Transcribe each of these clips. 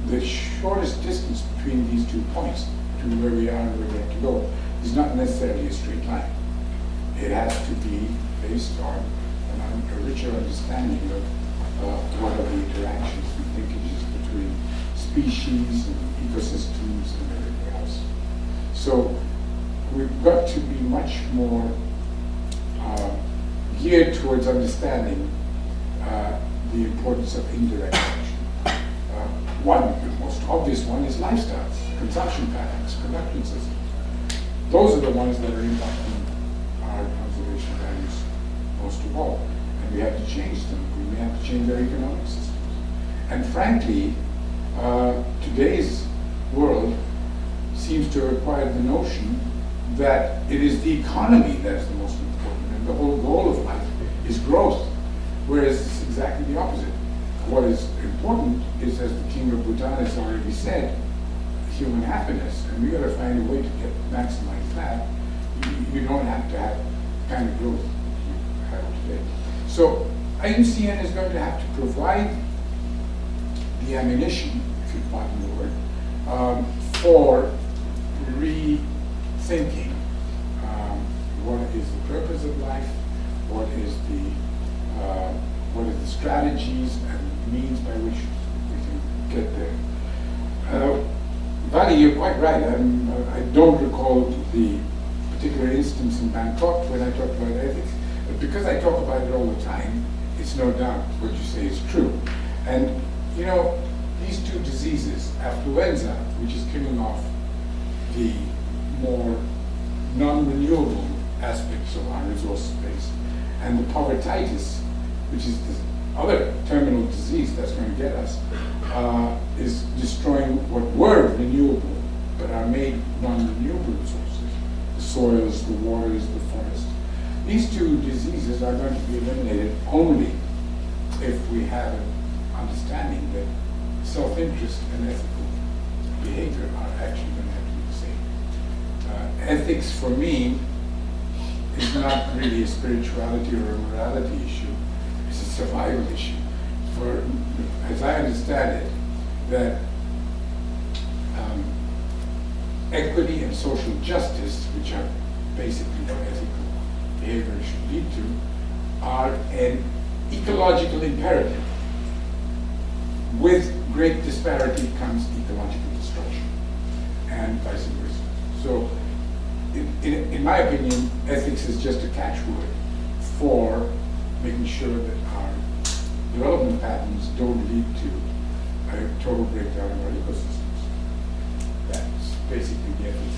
the shortest distance between these 2 points, to where we are and where we have to go, is not necessarily a straight line. It has to be based on a richer understanding of what are the interactions and linkages between species and ecosystems and everything else. So we've got to be much more geared towards understanding the importance of indirect action. One, the most obvious one, is lifestyles, consumption patterns, production systems. Those are the ones that are impacting our conservation values most of all. And we have to change them. We may have to change our economic systems. And frankly, today's world seems to have acquired the notion that it is the economy that is the most important, and the whole goal of life is growth, whereas it's exactly the opposite. What is important is, as the King of Bhutan has already said, human happiness, and we got to find a way to maximize that. You don't have to have the kind of growth you have today. So IUCN is going to have to provide the ammunition, if you pardon the word, for rethinking what is the purpose of life, what is the strategies and means by which we can get there. Vali, you're quite right. I don't recall the particular instance in Bangkok when I talked about ethics, but because I talk about it all the time, it's no doubt what you say is true. And you know, these two diseases, affluenza, which is killing off the more non-renewable aspects of our resource base, and the povertitis, which is the other terminal disease that's going to get us, is destroying what were renewable but are made non-renewable resources: the soils, the waters, the forests. These two diseases are going to be eliminated only if we have an understanding that self-interest and ethical behavior are actually going to have to be the same. Ethics, for me, is not really a spirituality or a morality issue. It's a survival issue. For, as I understand it, that equity and social justice, which are basically what ethical behavior should lead to, are an ecological imperative. With great disparity comes ecological destruction, and vice versa. So, in my opinion, ethics is just a catchword for making sure that our development patterns don't lead to a total breakdown of our ecosystems. That's basically the ethics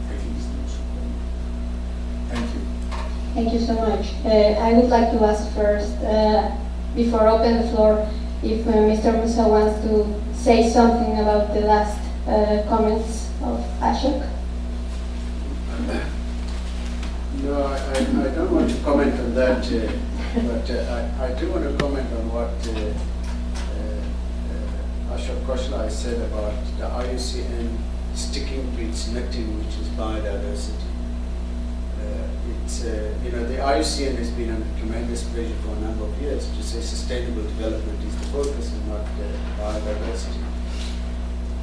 I think is the most important. Thank you. Thank you so much. I would like to ask first, before I open the floor, if Mr. Musa wants to say something about the last comments of Ashok. No, I don't want to comment on that, but I do want to comment on what Ashok Khosla said about the IUCN sticking to its knitting, which is biodiversity. You know, the IUCN has been under tremendous pressure for a number of years to say sustainable development is the focus and not biodiversity.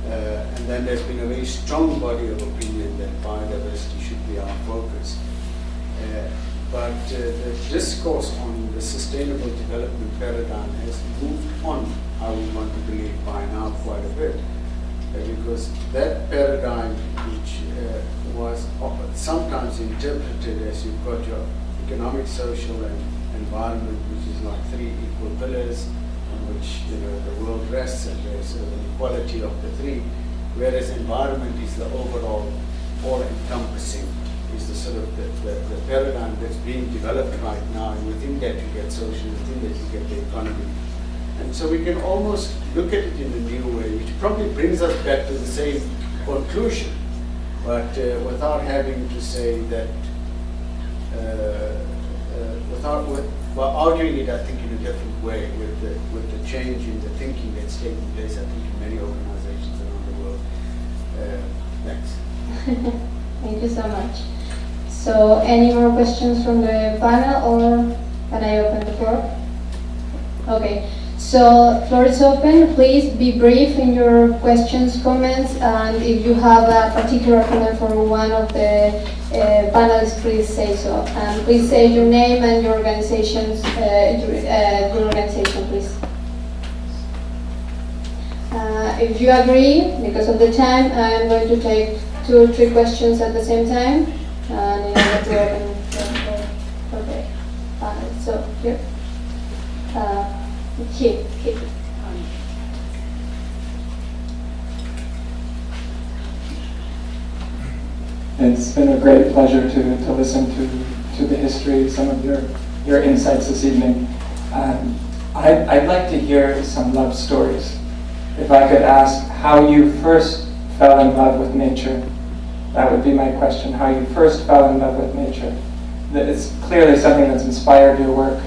And then there's been a very strong body of opinion that biodiversity should be our focus. But the discourse on the sustainable development paradigm has moved on, I would want to believe, by now quite a bit. Because that paradigm, which was sometimes interpreted as you've got your economic, social, and environment, which is like three equal pillars on which the world rests, and there's an equality of the three, whereas environment is the overall, all-encompassing, is the sort of the paradigm that's being developed right now, and within that you get social, within that you get the economy. And so we can almost look at it in a new way, which probably brings us back to the same conclusion, but without having to say that, while arguing it, I think, in a different way with the change in the thinking that's taking place, I think, in many organizations around the world. Thanks. Thank you so much. So, any more questions from the panel, or can I open the floor? Okay. So, floor is open. Please be brief in your questions, comments, and if you have a particular comment for one of the panelists, please say so. And please say your name and your organization's your organization, please. If you agree, because of the time, I'm going to take 2 or 3 questions at the same time, and in order to open for the panel. So here. Here. It's been a great pleasure to listen to the history, some of your insights this evening. I'd like to hear some love stories. If I could ask how you first fell in love with nature, that would be my question, how you first fell in love with nature. It's clearly something that's inspired your work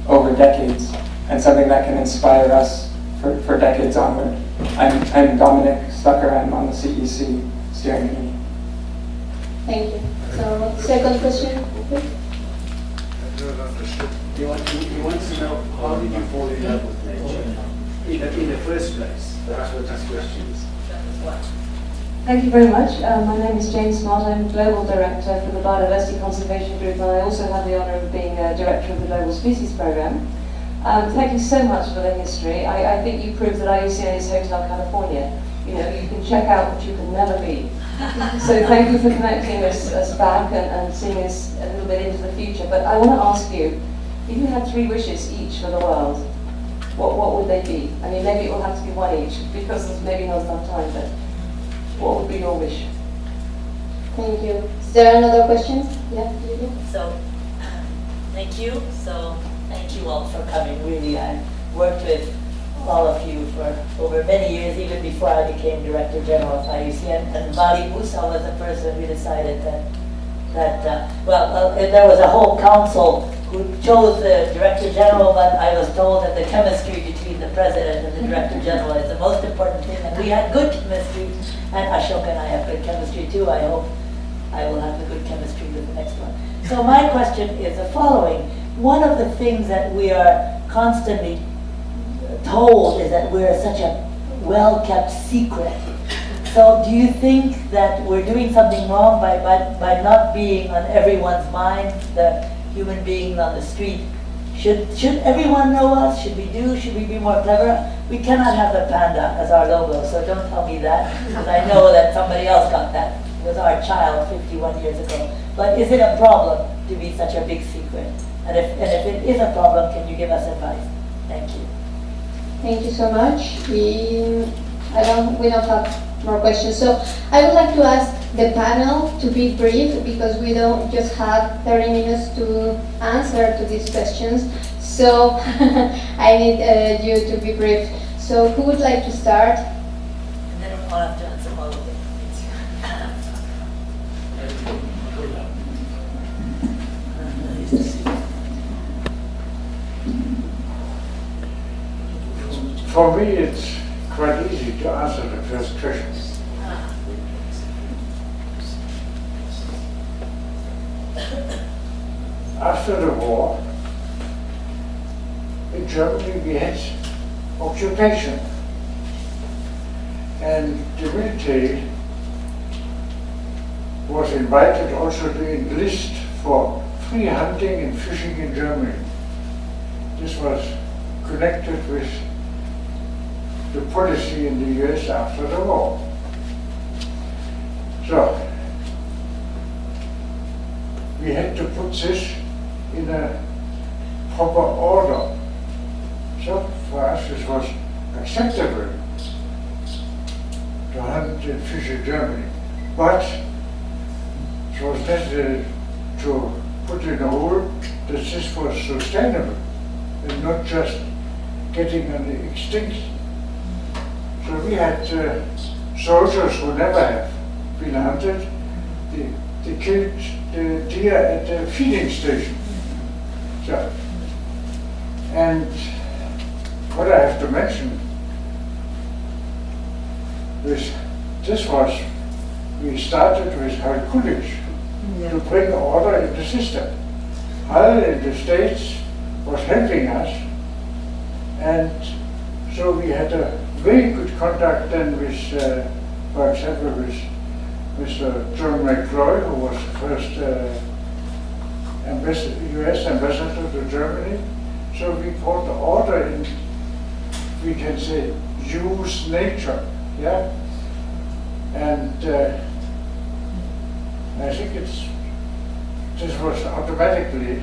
over decades, and something that can inspire us for decades onward. I'm Dominic Stucker, I'm on the CEC steering committee. Thank you. So, second question, please. He wants to know, how did you fall in love with nature in the first place? That's what his question is. Thank you very much. My name is Jane Smart. I'm Global Director for the Biodiversity Conservation Group, and I also have the honour of being Director of the Global Species Programme. Thank you so much for the history. I think you proved that IUCN is Hotel California. You know, you can check out, but you can never be. So thank you for connecting us back and seeing us a little bit into the future. But I want to ask you, if you had 3 wishes each for the world, what would they be? I mean, maybe it will have to be 1 each, because there's maybe not enough time, but what would be your wish? Thank you. Is there another question? Yeah, Julia? So, thank you. So, thank you all for coming. Really, I worked with all of you for over many years, even before I became Director General of IUCN. And Vali Musa was the person who decided that there was a whole council who chose the Director General, but I was told that the chemistry between the President and the Director General is the most important thing. And we had good chemistry, and Ashok and I have good chemistry too. I hope I will have the good chemistry with the next one. So my question is the following. One of the things that we are constantly told is that we're such a well-kept secret. So do you think that we're doing something wrong by not being on everyone's mind, the human beings on the street? Should everyone know us? Should we be more clever? We cannot have the panda as our logo, so don't tell me that, because I know that somebody else got that. It was our child 51 years ago. But is it a problem to be such a big secret? And if it is a problem, can you give us advice? Thank you. Thank you so much. We don't have more questions. So I would like to ask the panel to be brief, because we don't just have 30 minutes to answer to these questions. So I need you to be brief. So who would like to start? And then I'll have to answer all of them. For me, it's quite easy to answer the first question. After the war, in Germany we had occupation, and the military was invited also to enlist for free hunting and fishing in Germany. This was connected with the policy in the US after the war. So, we had to put this in a proper order. So, for us it was acceptable to hunt and fish in Germany. But it was necessary to put in a rule that this was sustainable and not just getting an extinction. So we had soldiers who never have been hunted. They killed the deer at the feeding station. So, and what I have to mention is this was, we started with Hal Coolidge to bring order in the system. Hal in the States was helping us, and So we had a very good contact then with, for example, with Mr. John McCloy, who was the first US ambassador to Germany. So we brought the order in, we can say, use nature, yeah? And I think this was automatically,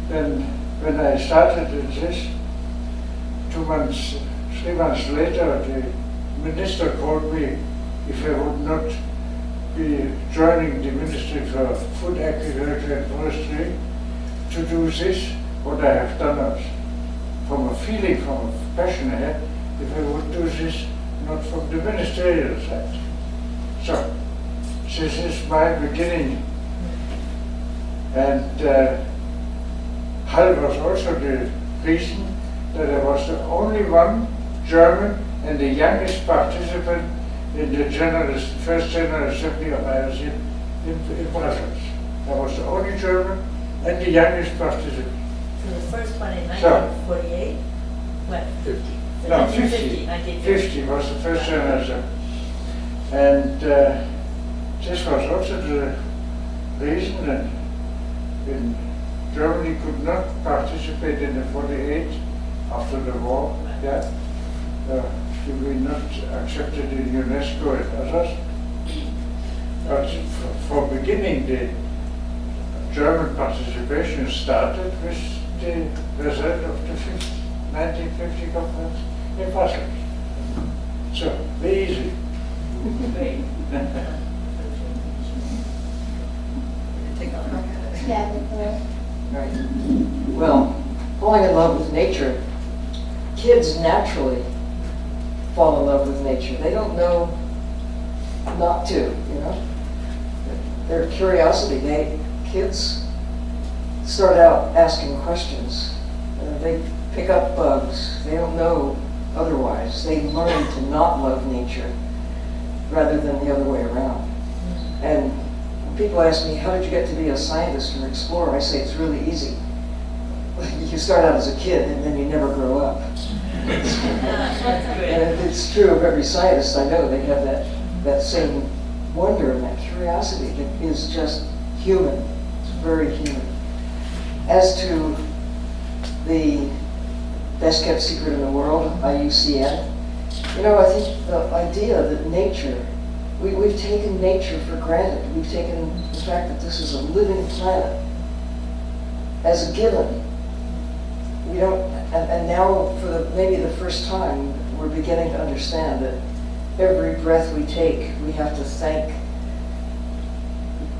then when I started in this, 3 months later, the minister called me if I would not be joining the Ministry for Food, Agriculture and Forestry to do this, what I have done from a feeling, from a passion I had, if I would do this not from the ministerial side. So, this is my beginning. And Hall was also the reason that I was the only one German and the youngest participant in the first General Assembly of IUCN in Brussels. I was the only German and the youngest participant. So the first one in 1948? When? 50. No, 1950. 50 was the first General Assembly. And this was also the reason that in Germany could not participate in the 48 after the war. Yeah. To be not accepted in UNESCO and others. But for beginning, the German participation started with the result of the 1950 conference in Brussels. So, very easy. Great. Yeah, Right. Well, falling in love with nature, kids naturally fall in love with nature. They don't know not to, you know. Their curiosity, kids start out asking questions. They pick up bugs. They don't know otherwise. They learn to not love nature rather than the other way around. And when people ask me, how did you get to be a scientist or explorer? I say it's really easy. You start out as a kid and then you never grow up. And it's true of every scientist I know. They have that same wonder and that curiosity that is just human. It's very human. As to the best kept secret in the world, IUCN, you know, I think the idea that nature, we've taken nature for granted. We've taken the fact that this is a living planet as a given. We don't, and now for maybe the first time, we're beginning to understand that every breath we take, we have to thank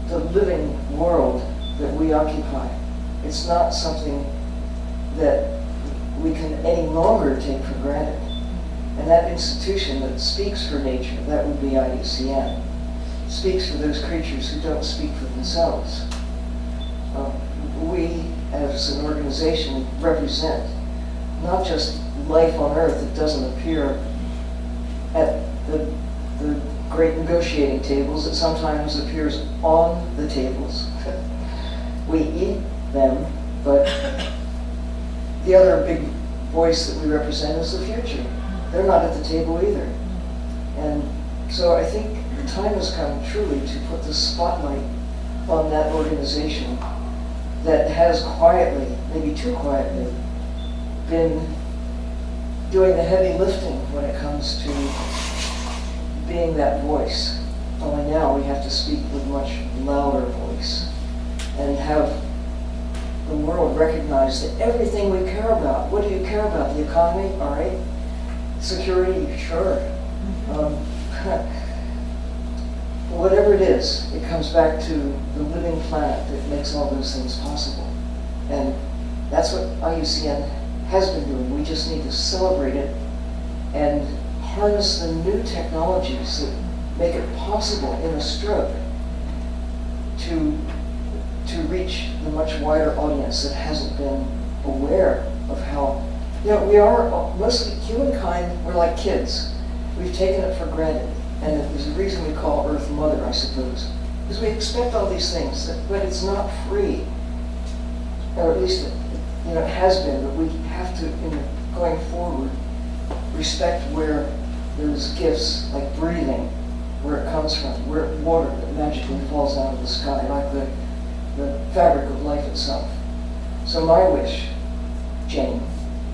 the living world that we occupy. It's not something that we can any longer take for granted. And that institution that speaks for nature, that would be IUCN, speaks for those creatures who don't speak for themselves. We, as an organization, represent not just life on Earth that doesn't appear at the great negotiating tables, it sometimes appears on the tables. We eat them, but the other big voice that we represent is the future. They're not at the table either. And so I think the time has come truly to put the spotlight on that organization that has quietly, maybe too quietly, been doing the heavy lifting when it comes to being that voice. Only now we have to speak with much louder voice and have the world recognize that everything we care about, what do you care about? The economy, all right. Security, sure. Whatever it is, it comes back to the living planet that makes all those things possible. And that's what IUCN has been doing. We just need to celebrate it and harness the new technologies that make it possible in a stroke to reach the much wider audience that hasn't been aware of how, you know, we are mostly humankind, we're like kids. We've taken it for granted. And there's a reason we call Earth Mother, I suppose. Because we expect all these things, but it's not free. Or at least it has been, but we have to, going forward, respect where there's gifts like breathing, where it comes from, where water that magically falls out of the sky, like the fabric of life itself. So my wish, Jane,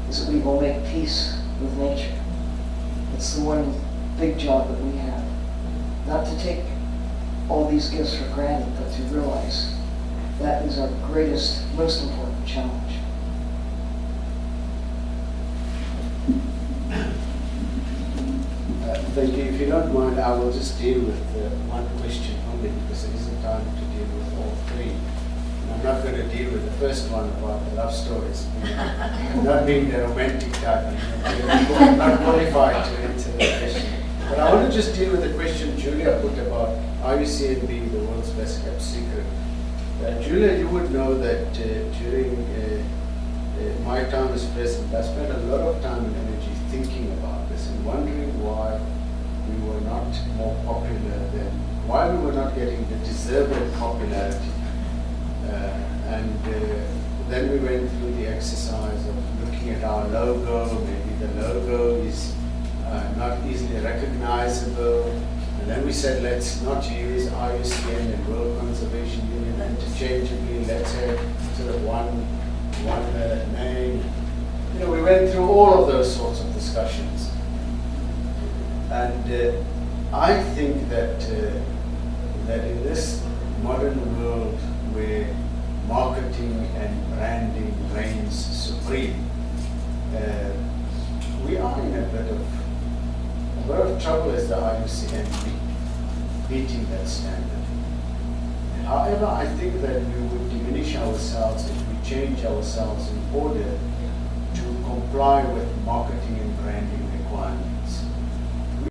is that we will make peace with nature. It's the one big job that we have. Not to take all these gifts for granted, but to realize that is our greatest, most important challenge. Thank you. If you don't mind, I will just deal with one question only because it isn't time to deal with all three. And I'm not going to deal with the first one about the love stories. Not being the romantic type, I'm not qualified to answer the question. But I want to just deal with the question Julia put about IUCN being the world's best kept secret. Julia, you would know that during my time as president, I spent a lot of time and energy thinking about this and wondering why we were not more popular than, why we were not getting the deserved popularity. Then we went through the exercise of looking at our logo. Maybe the logo is not easily recognizable. And then we said, let's not use IUCN and World Conservation Union interchangeably. Let's have sort of one name. You know, we went through all of those sorts of discussions. And I think that in this modern world where marketing and branding reigns supreme, we are in a bit of trouble as the IUCN meeting that standard. However, I think that we would diminish ourselves if we change ourselves in order to comply with marketing